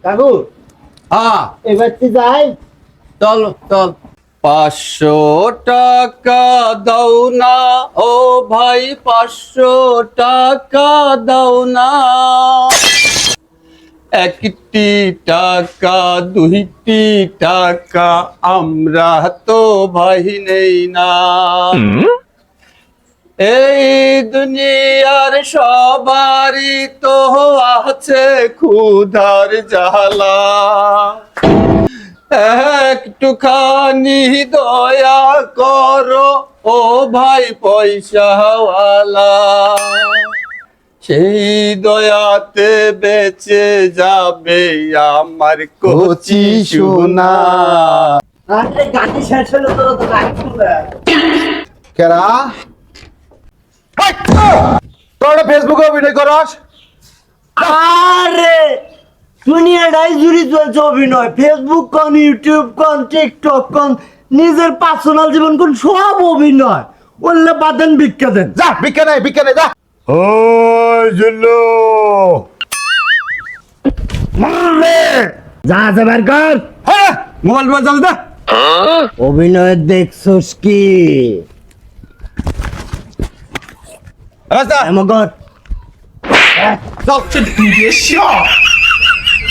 কাকু হ্যাঁ এবার তুই যাই। চল চল 500 টাকা দাও না ও ভাই 500 টাকা দাও না একটি টাকা দুইটি টাকা আমরা তো ভাই নেই না এই দুনিয়ার সবারই তো আছে ক্ষুধার জ্বালা একটুখানি দয়া করো ও ভাই পয়সাওয়ালা সেই দয়াতে বেঁচে যাবে আমার কচি সোনা আরে গাড়ি শেষ হলো তো লাইট খুলে কেরা তোরা ফেসবুকে অভিনয় করস? আরে দুনিয়াটাই জুড়ি চলছে অভিনয়, ফেসবুক কোন, ইউটিউব কোন, টিকটক কোন, নিজের পার্সোনাল জীবন কোন, সব অভিনয়। বললে বাদেন ভিক্ষা দেন। যা ভিক্ষা নাই যা। ওই জুল্লু যা আছে বের কর। হ্যাঁ মোবাইল চালু দা। অভিনয় দেখছস কি? রাস্তা এমন কর। চল